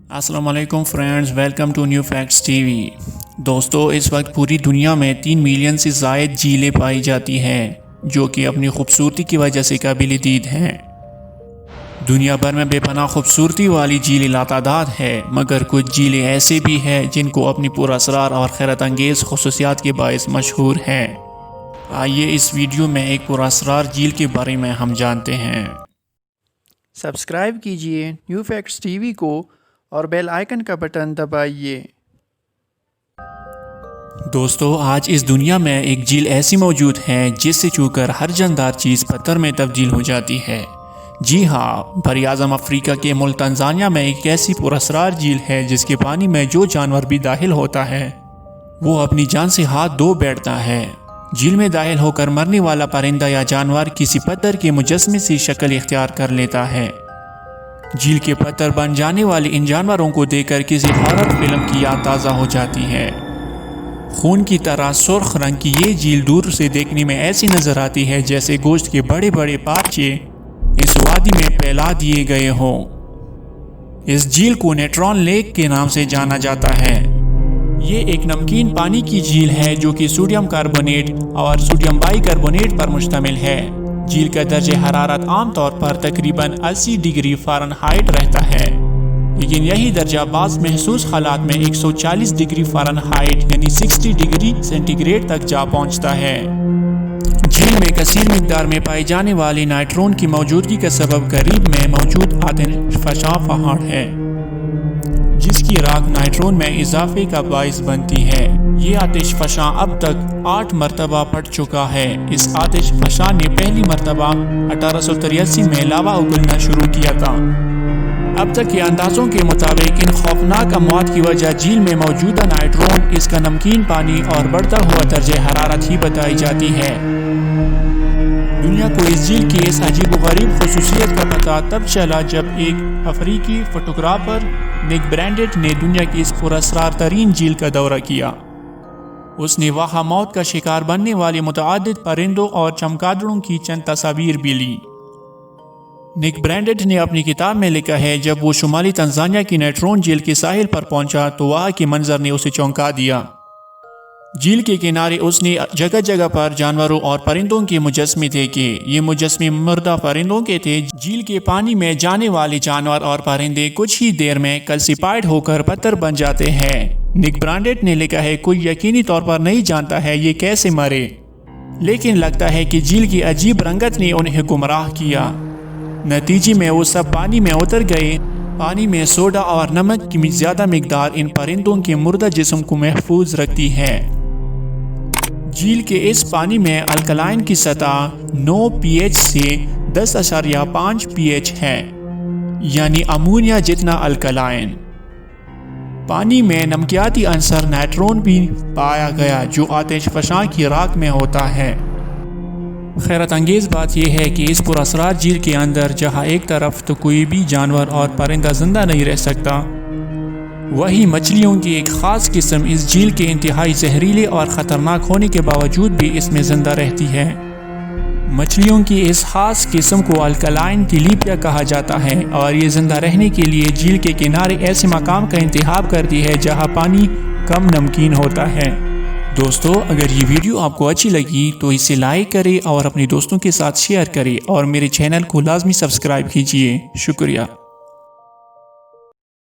السلام علیکم friends, welcome to New Facts TV وی۔ دوستو، اس وقت پوری دنیا میں 3 ملین سے زائد جھیلیں پائی جاتی ہیں جو کہ اپنی خوبصورتی کی وجہ سے قابل دید ہیں۔ دنیا بھر میں بے پناہ خوبصورتی والی جھیلیں لاتعداد ہے، مگر کچھ جھیلیں ایسے بھی ہیں جن کو اپنی پراسرار اور حیرت انگیز خصوصیات کے باعث مشہور ہیں۔ آئیے اس ویڈیو میں ایک پراسرار جھیل کے بارے میں ہم جانتے ہیں۔ سبسکرائب کیجئے نیو فیکٹس ٹی وی کو اور بیل آئیکن کا بٹن دبائیے۔ دوستو، آج اس دنیا میں ایک جھیل ایسی موجود ہے جس سے چھو کر ہر جاندار چیز پتھر میں تبدیل ہو جاتی ہے۔ جی ہاں، براعظم افریقہ کے ملک تنزانیہ میں ایک ایسی پراسرار جھیل ہے جس کے پانی میں جو جانور بھی داخل ہوتا ہے وہ اپنی جان سے ہاتھ دھو بیٹھتا ہے۔ جھیل میں داخل ہو کر مرنے والا پرندہ یا جانور کسی پتھر کے مجسمے سے شکل اختیار کر لیتا ہے۔ جھیل کے پتھر بن جانے والے ان جانوروں کو دیکھ کر کسی ہارر فلم کی یاد تازہ ہو جاتی ہے۔ خون کی طرح سرخ رنگ کی یہ جھیل دور سے دیکھنے میں ایسی نظر آتی ہے جیسے گوشت کے بڑے بڑے پارچے اس وادی میں پھیلا دیے گئے ہوں۔ اس جھیل کو نیوٹرون لیک کے نام سے جانا جاتا ہے۔ یہ ایک نمکین پانی کی جھیل ہے جو کہ سوڈیم کاربونیٹ اور سوڈیم بائی کاربونیٹ پر مشتمل ہے۔ جھیل کا درجہ حرارت عام طور پر تقریباً 80 ڈگری فارنہائٹ رہتا ہے، لیکن یہی درجہ بعض محسوس حالات میں 140 ڈگری فارنہائٹ یعنی 60 ڈگری سینٹی گریڈ تک جا پہنچتا ہے۔ جھیل میں کثیر مقدار میں پائی جانے والی نائٹرون کی موجودگی کا سبب قریب میں موجود آتش فشاں پہاڑ ہے، جس کی راکھ نائٹرون میں اضافے کا باعث بنتی ہے۔ یہ آتش فشاں اب تک 8 مرتبہ پھٹ چکا ہے۔ اس آتش فشاں نے پہلی مرتبہ 1883 میں لاوا اگلنا شروع کیا تھا۔ اب تک کے اندازوں کے مطابق ان خوفناک اموات کی وجہ جھیل میں موجودہ نائٹرون، اس کا نمکین پانی اور بڑھتا ہوا درجہ حرارت ہی بتائی جاتی ہے۔ دنیا کو اس جھیل کی اس عجیب و غریب خصوصیت کا پتہ تب چلا جب ایک افریقی فوٹوگرافر نک برینڈٹ نے دنیا کی اس پراسرار ترین جھیل کا دورہ کیا۔ اس نے وہاں موت کا شکار بننے والے متعدد پرندوں اور چمگادڑوں کی چند تصاویر بھی لی۔ نک برینڈٹ نے اپنی کتاب میں لکھا ہے، جب وہ شمالی تنزانیہ کی نیوٹرون جھیل کے ساحل پر پہنچا تو وہاں کے منظر نے اسے چونکا دیا۔ جھیل کے کنارے اس نے جگہ جگہ پر جانوروں اور پرندوں کے مجسمے دیکھے۔ یہ مجسمے مردہ پرندوں کے تھے۔ جھیل کے پانی میں جانے والے جانور اور پرندے کچھ ہی دیر میں کلسیفائڈ ہو کر پتھر بن جاتے ہیں۔ نک برینڈٹ نے لکھا ہے، کوئی یقینی طور پر نہیں جانتا ہے یہ کیسے مرے، لیکن لگتا ہے کہ جھیل کی عجیب رنگت نے انہیں گمراہ کیا۔ نتیجے میں وہ سب پانی میں اتر گئے۔ پانی میں سوڈا اور نمک کی زیادہ مقدار ان پرندوں کے مردہ جسم کو محفوظ رکھتی ہے۔ جھیل کے اس پانی میں الکلائن کی سطح 9 پی ایچ سے 10.5 پی ایچ ہے، یعنی امونیا جتنا الکلائن۔ پانی میں نمکیاتی عنصر نائٹرون بھی پایا گیا جو آتش فشاں کی راکھ میں ہوتا ہے۔ حیرت انگیز بات یہ ہے کہ اس پراسرار جھیل کے اندر جہاں ایک طرف تو کوئی بھی جانور اور پرندہ زندہ نہیں رہ سکتا، وہی مچھلیوں کی ایک خاص قسم اس جھیل کے انتہائی زہریلے اور خطرناک ہونے کے باوجود بھی اس میں زندہ رہتی ہے۔ مچھلیوں کی اس خاص قسم کو الکلائن تلیپیا کہا جاتا ہے، اور یہ زندہ رہنے کے لیے جھیل کے کنارے ایسے مقام کا انتخاب کرتی ہے جہاں پانی کم نمکین ہوتا ہے۔ دوستو، اگر یہ ویڈیو آپ کو اچھی لگی تو اسے لائک کریں اور اپنے دوستوں کے ساتھ شیئر کریں، اور میرے چینل کو لازمی سبسکرائب کیجیے۔ شکریہ۔